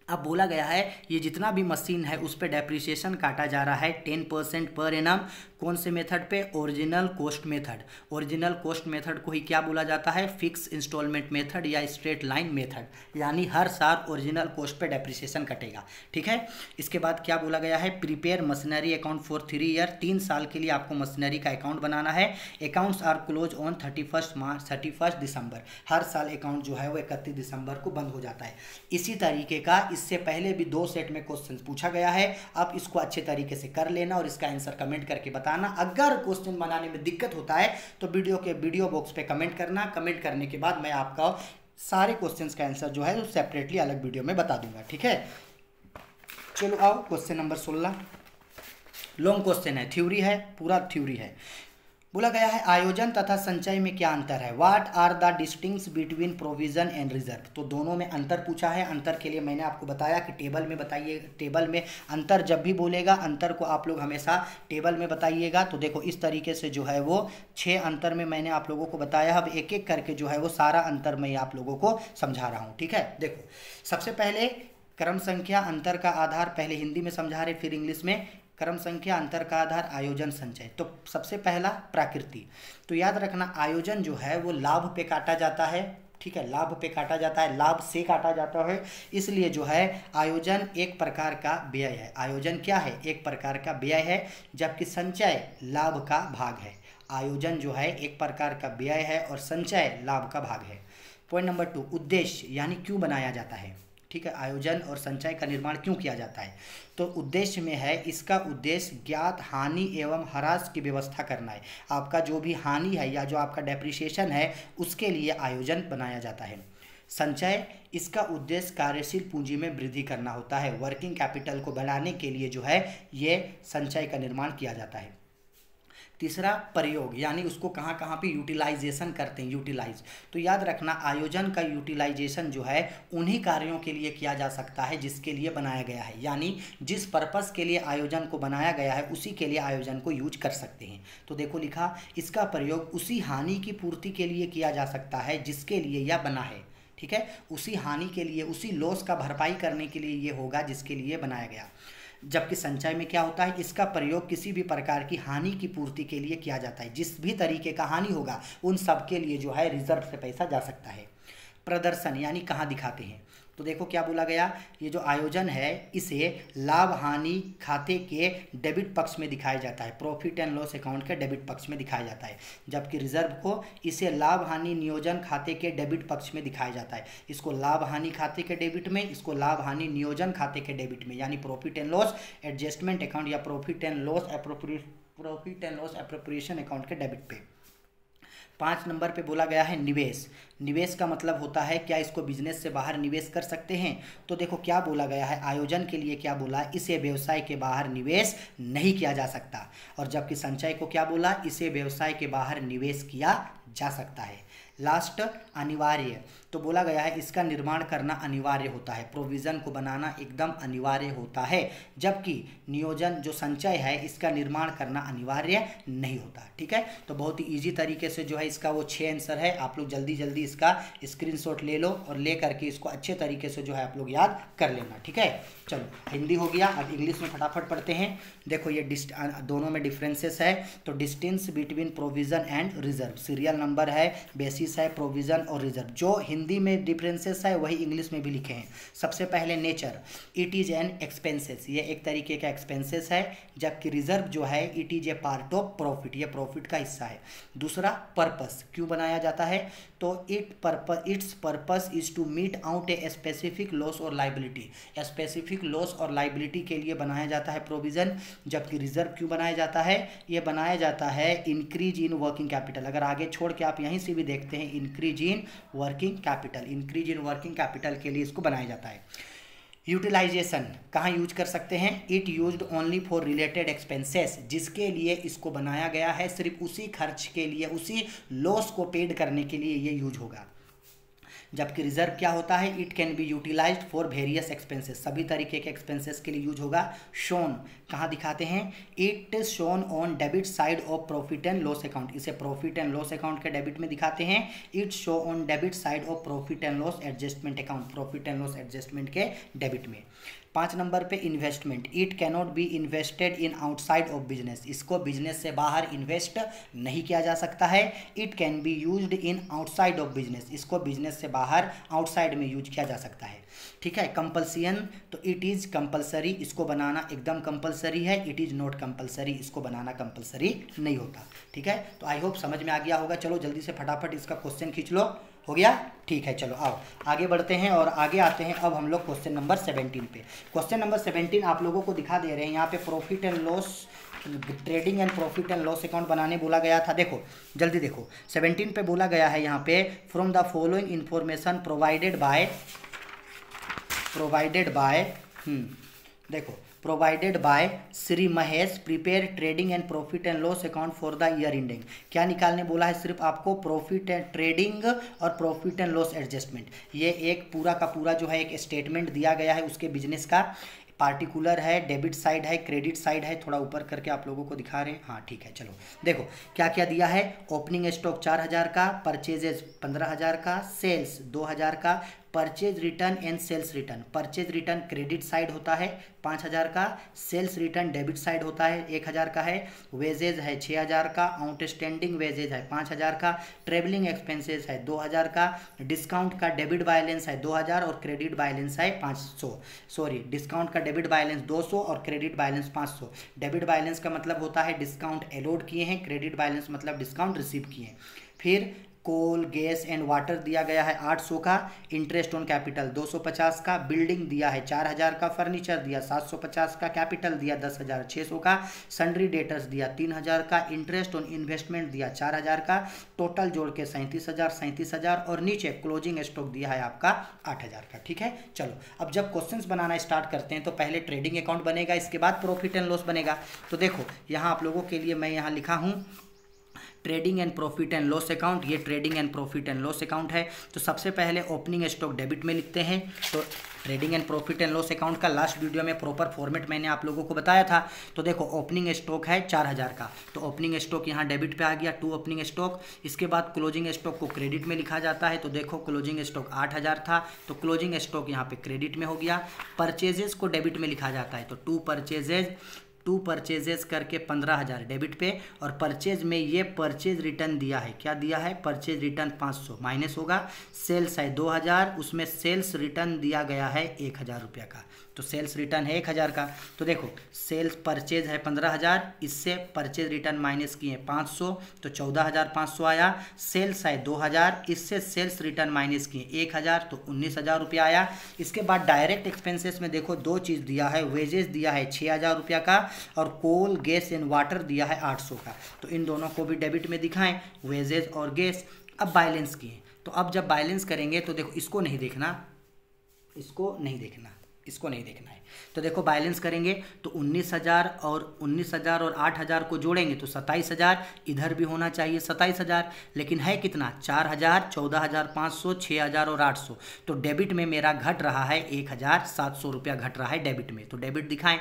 अब बोला गया है ये जितना भी मशीन है उस पर डेप्रिसिएशन काटा जा रहा है 10% पर एनम। कौन से मेथड पे? Original cost method. Original cost method को ही क्या बोला जाता है? फिक्स इंस्टॉलमेंट मेथड या स्ट्रेट लाइन मेथड, यानी हर साल ओरिजिनल कॉस्ट पे डेप्रिसिएशन कटेगा। ठीक है, इसके बाद क्या बोला गया है? Prepare machinery account for 3 year. 3 साल के लिए आपको मशीनरी का अकाउंट बनाना है। अकाउंट्स आर क्लोज ऑन 31 दिसंबर। हर साल अकाउंट जो है वो 31 दिसंबर को बंद हो जाता है। इसी तरीके का इससे पहले भी 2 सेट में क्वेश्चन पूछा गया है। आप इसको अच्छे तरीके से कर लेना और इसका आंसर कमेंट करके बताना। अगर क्वेश्चन बनाने में दिक्कत होता है तो वीडियो बॉक्स पे कमेंट करना। कमेंट करने के बाद मैं आपका सारे क्वेश्चंस का आंसर जो है वो सेपरेटली अलग वीडियो में बता दूंगा। ठीक है, चलो आओ क्वेश्चन नंबर 16। लॉन्ग क्वेश्चन है, थ्योरी है, पूरा थ्योरी है। बोला गया है आयोजन तथा संचय में क्या अंतर है? What are the distinctions between provision and reserve. तो दोनों में अंतर पूछा है। अंतर के लिए मैंने आपको बताया कि टेबल में बताइए। टेबल में अंतर जब भी बोलेगा अंतर को आप लोग हमेशा टेबल में बताइएगा। तो देखो इस तरीके से जो है वो 6 अंतर में मैंने आप लोगों को बताया। अब एक एक करके जो है वो सारा अंतर मैं आप लोगों को समझा रहा हूँ। ठीक है, देखो सबसे पहले क्रम संख्या अंतर का आधार, पहले हिंदी में समझा रहे फिर इंग्लिश में। क्रम संख्या अंतर का आधार आयोजन संचय। तो सबसे पहला प्रकृति। तो याद रखना आयोजन जो है वो लाभ पे काटा जाता है। ठीक है, लाभ पे काटा जाता है, लाभ से काटा जाता है, इसलिए जो है आयोजन एक प्रकार का व्यय है। आयोजन क्या है? एक प्रकार का व्यय है, जबकि संचय लाभ का भाग है। आयोजन जो है एक प्रकार का व्यय है और संचय लाभ का भाग है। पॉइंट नंबर 2, उद्देश्य यानी क्यों बनाया जाता है। ठीक है, आयोजन और संचय का निर्माण क्यों किया जाता है। तो उद्देश्य में है, इसका उद्देश्य ज्ञात हानि एवं ह्रास की व्यवस्था करना है। आपका जो भी हानि है या जो आपका डेप्रिसिएशन है उसके लिए आयोजन बनाया जाता है। संचय, इसका उद्देश्य कार्यशील पूंजी में वृद्धि करना होता है। वर्किंग कैपिटल को बढ़ाने के लिए जो है ये संचय का निर्माण किया जाता है। तीसरा, प्रयोग यानी उसको कहाँ कहाँ पे यूटिलाइजेशन करते हैं, यूटिलाइज। तो याद रखना, आयोजन का यूटिलाइजेशन जो है उन्हीं कार्यों के लिए किया जा सकता है जिसके लिए बनाया गया है, यानी जिस पर्पस के लिए आयोजन को बनाया गया है उसी के लिए आयोजन को यूज कर सकते हैं। तो देखो लिखा, इसका प्रयोग उसी हानि की पूर्ति के लिए किया जा सकता है जिसके लिए यह बना है। ठीक है, उसी हानि के लिए, उसी लॉस का भरपाई करने के लिए ये होगा जिसके लिए बनाया गया। जबकि संचय में क्या होता है, इसका प्रयोग किसी भी प्रकार की हानि की पूर्ति के लिए किया जाता है। जिस भी तरीके का हानि होगा उन सब के लिए जो है रिजर्व से पैसा जा सकता है। प्रदर्शन यानी कहाँ दिखाते हैं। तो देखो क्या बोला गया, ये जो आयोजन है इसे लाभ हानि खाते के डेबिट पक्ष में दिखाया जाता है, प्रॉफिट एंड लॉस अकाउंट के डेबिट पक्ष में दिखाया जाता है। जबकि रिजर्व को इसे लाभ हानि नियोजन खाते के डेबिट पक्ष में दिखाया जाता है। इसको लाभ हानि खाते के डेबिट में, इसको लाभ हानि नियोजन खाते के डेबिट में, यानी profit and loss adjustment account या profit and loss appropriation account के डेबिट पे। 5 नंबर पे बोला गया है निवेश। निवेश का मतलब होता है क्या इसको बिजनेस से बाहर निवेश कर सकते हैं। तो देखो क्या बोला गया है, आयोजन के लिए क्या बोला, इसे व्यवसाय के बाहर निवेश नहीं किया जा सकता। और जबकि संचय को क्या बोला, इसे व्यवसाय के बाहर निवेश किया जा सकता है। लास्ट, अनिवार्य। तो बोला गया है इसका निर्माण करना अनिवार्य होता है, प्रोविज़न को बनाना एकदम अनिवार्य होता है। जबकि नियोजन जो संचय है इसका निर्माण करना अनिवार्य नहीं होता। ठीक है, तो बहुत ही ईजी तरीके से जो है इसका वो 6 आंसर है। आप लोग जल्दी जल्दी इसका स्क्रीनशॉट ले लो और ले करके इसको अच्छे तरीके से जो है आप लोग याद कर लेना। ठीक है, चलो हिंदी हो गया, अब इंग्लिश में फटाफट पढ़ते हैं। देखो ये दोनों में डिफरेंसेस है। तो distance between provision and reserve, serial number है, बेसिस है, प्रोविज़न और रिजर्व। जो हिंदी में डिफरेंसेस है वही इंग्लिश में भी लिखे हैं। सबसे पहले nature, it is an expenses, ये एक तरीके का एक्सपेंसेस है। जबकि रिजर्व जो है it is a part of profit, ये प्रॉफिट का हिस्सा है। दूसरा, पर्पस, क्यों बनाया जाता है। तो it's purpose is to meet out a specific loss और लाइबिलिटी, स्पेसिफिक लॉस और लाइबिलिटी के लिए बनाया जाता है प्रोविज़न। जबकि रिजर्व क्यों बनाया जाता है, ये बनाया जाता है इंक्रीज इन वर्किंग कैपिटल। अगर आगे छोड़ के आप यहीं से भी देखते हैं, increase in working capital, increase in working capital के लिए इसको बनाया जाता है। यूटिलाइजेशन कहाँ यूज कर सकते हैं, it used only for related expenses, जिसके लिए इसको बनाया गया है सिर्फ उसी खर्च के लिए, उसी लॉस को पेड करने के लिए ये यूज होगा। जबकि रिजर्व क्या होता है, it can be utilised for various expenses, सभी तरीके के एक्सपेंसेस के लिए यूज होगा। शोन कहाँ दिखाते हैं, it shown on debit side of profit and loss account, इसे प्रॉफिट एंड लॉस अकाउंट के डेबिट में दिखाते हैं। It show on debit side of profit and loss adjustment account, profit and loss adjustment के डेबिट में। 5 नंबर पे investment, it cannot be invested in outside of business, इसको बिजनेस से बाहर इन्वेस्ट नहीं किया जा सकता है। It can be used in outside of business, इसको बिजनेस से बाहर आउटसाइड में यूज किया जा सकता है। ठीक है, कंपल्सियन, तो इट इज़ कंपल्सरी, इसको बनाना एकदम कंपल्सरी है। इट इज़ नॉट कंपल्सरी, इसको बनाना कंपल्सरी नहीं होता। ठीक है, तो आई होप समझ में आ गया होगा। चलो जल्दी से फटाफट इसका क्वेश्चन खींच लो, हो गया। ठीक है, चलो आओ आगे बढ़ते हैं और आगे आते हैं अब हम लोग क्वेश्चन नंबर 17 पे। क्वेश्चन नंबर 17 आप लोगों को दिखा दे रहे हैं यहाँ पे, profit and loss, trading and profit and loss account बनाने बोला गया था। देखो जल्दी देखो, 17 पे बोला गया है यहाँ पे, from the following information provided by Shri Mahesh prepare trading and profit and loss account for the year ending. क्या निकालने बोला है, सिर्फ आपको प्रॉफिट एंड ट्रेडिंग और प्रॉफिट एंड लॉस एडजस्टमेंट, ये एक पूरा का पूरा जो है एक स्टेटमेंट दिया गया है उसके बिजनेस का। पार्टिकुलर है, डेबिट साइड है, क्रेडिट साइड है, थोड़ा ऊपर करके आप लोगों को दिखा रहे हैं। हाँ ठीक है, चलो देखो क्या क्या दिया है। ओपनिंग स्टॉक 4000 का, परचेजेस 15000 का, सेल्स 2000 का, purchase return and sales return. Purchase return credit side होता है 5,000 का, सेल्स रिटर्न डेबिट साइड होता है 1,000 का है, वेजेज है 6,000 का, आउटस्टैंडिंग वेजेज है 5,000 का, ट्रेवलिंग एक्सपेंसेस है 2,000 का, डिस्काउंट का डेबिट बैलेंस है 2,000 और क्रेडिट बैलेंस है 500। सॉरी, डिस्काउंट का डेबिट बैलेंस 200 और क्रेडिट बैलेंस 500। डेबिट बैलेंस का मतलब होता है डिस्काउंट अलॉट किए हैं, क्रेडिट बैलेंस मतलब डिस्काउंट रिसीव किए हैं। फिर कोल, गैस एंड वाटर दिया गया है 800 का, इंटरेस्ट ऑन कैपिटल 250 का, बिल्डिंग दिया है 4,000 का, फर्नीचर दिया 750 का, कैपिटल दिया 10,600 का, सन्ड्री डेटर्स दिया 3,000 का, इंटरेस्ट ऑन इन्वेस्टमेंट दिया 4,000 का, टोटल जोड़ के 37,000 और नीचे क्लोजिंग स्टॉक दिया है आपका 8,000 का। ठीक है, चलो अब जब क्वेश्चंस बनाना स्टार्ट करते हैं तो पहले ट्रेडिंग अकाउंट बनेगा, इसके बाद प्रॉफिट एंड लॉस बनेगा। तो देखो यहाँ आप लोगों के लिए मैं यहाँ लिखा हूँ trading and profit and loss account. ये trading and profit and loss account है। तो सबसे पहले ओपनिंग स्टॉक डेबिट में लिखते हैं। तो trading and profit and loss account का लास्ट वीडियो में प्रॉपर फॉर्मेट मैंने आप लोगों को बताया था। तो देखो ओपनिंग स्टॉक है 4,000 का, तो ओपनिंग स्टॉक यहाँ डेबिट पे आ गया, टू ओपनिंग स्टॉक। इसके बाद क्लोजिंग स्टॉक को क्रेडिट में लिखा जाता है। तो देखो क्लोजिंग स्टॉक 8,000 था, तो क्लोजिंग स्टॉक यहाँ पे क्रेडिट में हो गया। परचेजेस को डेबिट में लिखा जाता है, तो टू परचेजेस करके 15,000 डेबिट पे, और परचेज में ये परचेज रिटर्न दिया है, क्या दिया है, परचेज रिटर्न 500 माइनस होगा। सेल्स है 2,000, उसमें सेल्स रिटर्न दिया गया है 1,000 रुपये का, तो सेल्स रिटर्न है 1,000 का। तो देखो सेल्स परचेज है 15,000, इससे परचेज रिटर्न माइनस किए 500, तो 14,500 आया। सेल्स है 2,000, इससे सेल्स रिटर्न माइनस किए 1,000, तो 19,000 रुपया आया। इसके बाद डायरेक्ट एक्सपेंसेस में देखो दो चीज़ दिया है, वेजेस दिया है 6,000 रुपया का, और कोल, गैस एंड वाटर दिया है 800 का। तो इन दोनों को भी डेबिट में दिखाएं, वेजेस और गैस। अब बैलेंस किए, तो अब जब बैलेंस करेंगे तो देखो इसको नहीं देखना, इसको नहीं देखना है। तो देखो बैलेंस करेंगे तो 19,000 और 8,000 को जोड़ेंगे तो 27,000, इधर भी होना चाहिए 27,000, लेकिन है कितना 4,000, 14,500, 6,000 और 800। तो डेबिट में मेरा घट रहा है 1,700 रुपया घट रहा है डेबिट में, तो डेबिट दिखाएं।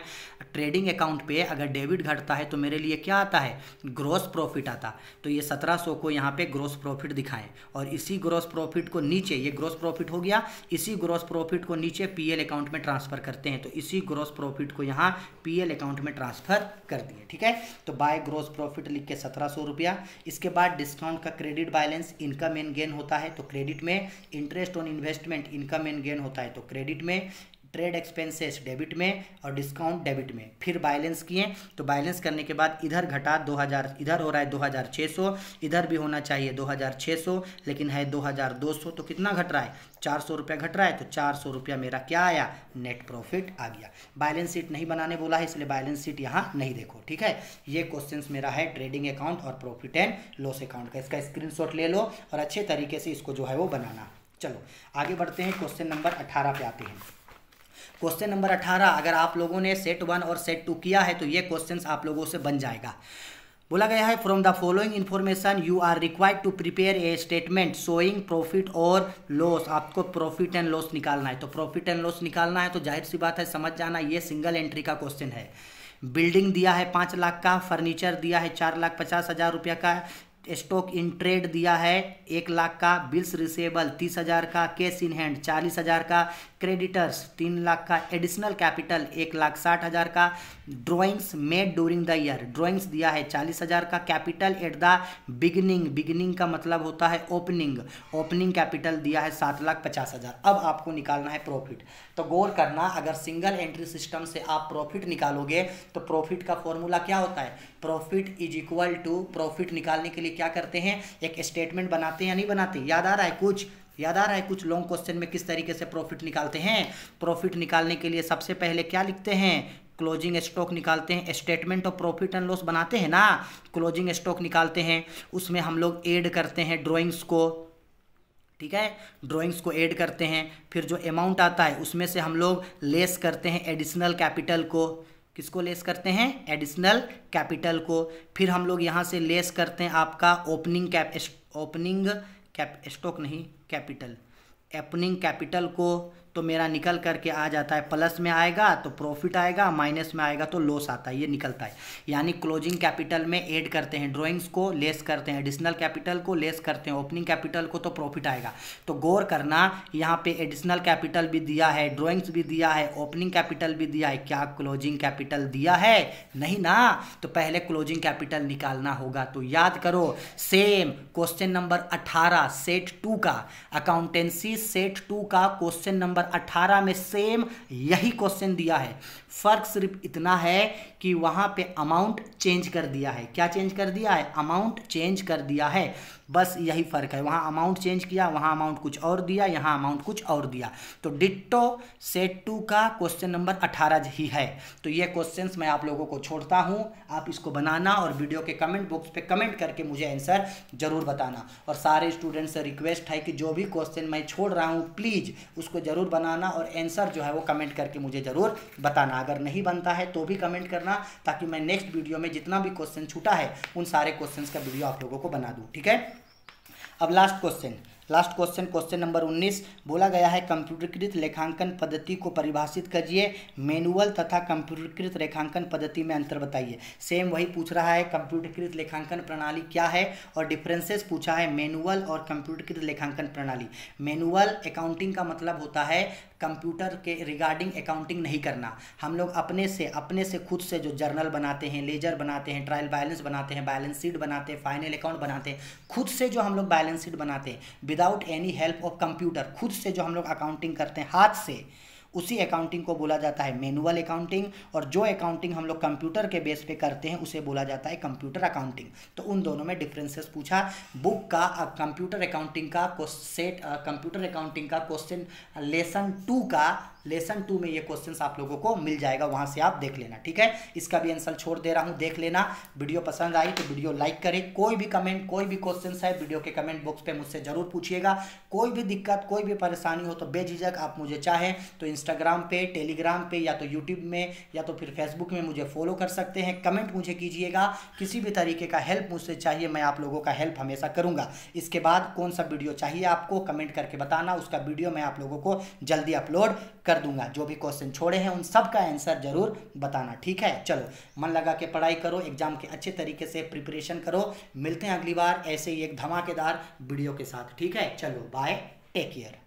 ट्रेडिंग अकाउंट पे अगर डेबिट घटता है तो मेरे लिए क्या आता है, ग्रॉस प्रॉफिट आता। तो ये 1700 को यहाँ पे ग्रॉस प्रॉफिट दिखाएं, और इसी ग्रॉस प्रॉफिट को नीचे, ये ग्रॉस प्रॉफिट हो गया, इसी ग्रॉस प्रॉफिट को नीचे पीएल अकाउंट में ट्रांसफर करते हैं। तो इसी ग्रॉस प्रॉफिट को यहाँ पीएल अकाउंट में ट्रांसफर कर दिए। ठीक है, तो बाय ग्रॉस प्रॉफिट लिख के 1700 रुपया। इसके बाद डिस्काउंट का credit balance income and gain होता है, तो क्रेडिट में। Interest on investment income and gain होता है, तो क्रेडिट में। ट्रेड एक्सपेंसेस डेबिट में और डिस्काउंट डेबिट में। फिर बैलेंस किए, तो बैलेंस करने के बाद इधर घटा 2,000, इधर हो रहा है 2,600, इधर भी होना चाहिए 2,600, लेकिन है 2,200, तो कितना घट रहा है, 400 रुपया घट रहा है। तो 400 रुपया मेरा क्या आया, नेट प्रॉफिट आ गया। बैलेंस शीट नहीं बनाने बोला है, इसलिए बैलेंस शीट यहाँ नहीं देखो। ठीक है, ये क्वेश्चन मेरा है ट्रेडिंग अकाउंट और प्रॉफिट एंड लॉस अकाउंट का। इसका स्क्रीनशॉट ले लो और अच्छे तरीके से इसको जो है वो बनाना। चलो आगे बढ़ते हैं, क्वेश्चन नंबर 18 पे आते हैं। क्वेश्चन नंबर 18, अगर आप लोगों ने सेट 1 और सेट 2 किया है तो ये क्वेश्चंस आप लोगों से बन जाएगा। बोला गया है from the following information you are required to prepare a statement showing profit और लॉस। आपको प्रॉफिट एंड लॉस निकालना है, तो प्रॉफिट एंड लॉस निकालना है तो जाहिर सी बात है समझ जाना, ये सिंगल एंट्री का क्वेश्चन है। बिल्डिंग दिया है 5 लाख का, फर्नीचर दिया है 4,50,000 रुपया का, स्टॉक इन ट्रेड दिया है 1 लाख का, बिल्स रिसेबल 30,000 का, कैश इन हैंड 40,000 का, क्रेडिटर्स 3 लाख का, एडिशनल कैपिटल 1,60,000 का, drawings made during the year, drawings दिया है 40,000 का, कैपिटल एट द बिगिनिंग का मतलब होता है ओपनिंग कैपिटल दिया है 7,50,000। अब आपको निकालना है प्रॉफिट। तो गौर करना, अगर सिंगल एंट्री सिस्टम से आप प्रॉफिट निकालोगे तो प्रॉफिट का फॉर्मूला क्या होता है, profit is equal to, profit निकालने के लिए क्या करते हैं, एक स्टेटमेंट बनाते हैं या नहीं बनाते, याद आ रहा है कुछ लॉन्ग क्वेश्चन में किस तरीके से प्रॉफिट निकालते हैं। प्रॉफिट निकालने के लिए सबसे पहले क्या लिखते हैं, क्लोजिंग स्टॉक निकालते हैं, statement of profit and loss बनाते हैं ना, क्लोजिंग स्टॉक निकालते हैं, उसमें हम लोग ऐड करते हैं ड्राइंग्स को। ठीक है, ड्राइंग्स को ऐड करते हैं, फिर जो अमाउंट आता है उसमें से हम लोग लेस करते हैं एडिशनल कैपिटल को। किसको लेस करते हैं, एडिशनल कैपिटल को। फिर हम लोग यहाँ से लेस करते हैं आपका ओपनिंग कैपिटल को। तो मेरा निकल करके आ जाता है प्लस में आएगा तो प्रॉफिट आएगा, माइनस में आएगा तो लॉस आता है, ये निकलता है। यानी क्लोजिंग कैपिटल में ऐड करते हैं ड्राइंग्स को, लेस करते हैं एडिशनल कैपिटल को, लेस करते हैं ओपनिंग कैपिटल को, तो प्रॉफिट आएगा। तो गौर करना, यहाँ पे एडिशनल कैपिटल भी दिया है, ड्राइंग्स भी दिया है, ओपनिंग कैपिटल भी दिया है, क्या क्लोजिंग कैपिटल दिया है? नहीं ना, तो पहले क्लोजिंग कैपिटल निकालना होगा। तो याद करो, सेम क्वेश्चन नंबर 18 सेट 2 का, अकाउंटेंसी सेट 2 का क्वेश्चन नंबर 18 में सेम यही क्वेश्चन दिया है। फर्क सिर्फ इतना है कि वहां पे अमाउंट चेंज कर दिया है। क्या चेंज कर दिया है? अमाउंट चेंज कर दिया है, बस यही फर्क है। वहां अमाउंट चेंज किया, वहां अमाउंट कुछ और दिया, यहां अमाउंट कुछ और दिया। तो डिट्टो सेट 2 का क्वेश्चन नंबर 18 ही है। तो ये क्वेश्चंस मैं आप लोगों को छोड़ता हूं, आप इसको बनाना और वीडियो के कमेंट बॉक्स पे कमेंट करके मुझे आंसर जरूर बताना। और सारे स्टूडेंट से रिक्वेस्ट है कि जो भी क्वेश्चन मैं छोड़ रहा हूं प्लीज उसको जरूर बनाना और आंसर जो है वो कमेंट करके मुझे जरूर बताना। अगर नहीं बनता है तो भी कमेंट करना, ताकि मैं नेक्स्ट वीडियो में जितना भी क्वेश्चन छूटा है उन सारे क्वेश्चंस का वीडियो आप लोगों को बना दूं। ठीक है, अब लास्ट क्वेश्चन क्वेश्चन नंबर 19 बोला गया है, कंप्यूटरीकृत लेखांकन पद्धति को परिभाषित कीजिए, मैनुअल तथा कंप्यूटरीकृत लेखांकन पद्धति में अंतर बताइए। सेम वही पूछ रहा है, कंप्यूटरीकृत लेखांकन प्रणाली क्या है और डिफरेंसेस पूछा है मैनुअल और कंप्यूटरीकृत लेखांकन प्रणाली। मैनुअल अकाउंटिंग का मतलब होता है कंप्यूटर के रिगार्डिंग अकाउंटिंग नहीं करना। हम लोग अपने से खुद से जो जर्नल बनाते हैं, लेजर बनाते हैं, ट्रायल बैलेंस बनाते हैं, बैलेंस शीट बनाते हैं, फाइनल अकाउंट बनाते हैं, खुद से जो हम लोग बैलेंस शीट बनाते हैं without any help of computer, खुद से जो हम लोग अकाउंटिंग करते हैं हाथ से, उसी अकाउंटिंग को बोला जाता है मैनुअल अकाउंटिंग। और जो अकाउंटिंग हम लोग कंप्यूटर के बेस पे करते हैं उसे बोला जाता है कंप्यूटर अकाउंटिंग। तो उन दोनों में डिफरेंसेस पूछा। बुक का कंप्यूटर अकाउंटिंग का क्वेश्चन लेसन 2 में ये क्वेश्चंस आप लोगों को मिल जाएगा, वहां से आप देख लेना। ठीक है, इसका भी आंसर छोड़ दे रहा हूं, देख लेना। वीडियो पसंद आई तो वीडियो लाइक करें। कोई भी कमेंट, कोई भी क्वेश्चंस है वीडियो के कमेंट बॉक्स पे मुझसे जरूर पूछिएगा। कोई भी दिक्कत, कोई भी परेशानी हो तो बेझिझक आप मुझे चाहें तो इंस्टाग्राम पे, टेलीग्राम पे, या तो यूट्यूब में, या तो फिर फेसबुक में मुझे फॉलो कर सकते हैं। कमेंट मुझे कीजिएगा, किसी भी तरीके का हेल्प मुझसे चाहिए, मैं आप लोगों का हेल्प हमेशा करूंगा। इसके बाद कौन सा वीडियो चाहिए आपको कमेंट करके बताना, उसका वीडियो मैं आप लोगों को जल्दी अपलोड कर दूंगा। जो भी क्वेश्चन छोड़े हैं उन सब का आंसर जरूर बताना। ठीक है, चलो मन लगा के पढ़ाई करो, एग्जाम के अच्छे तरीके से प्रिपरेशन करो। मिलते हैं अगली बार ऐसे ही एक धमाकेदार वीडियो के साथ। ठीक है, चलो बाय, टेक केयर।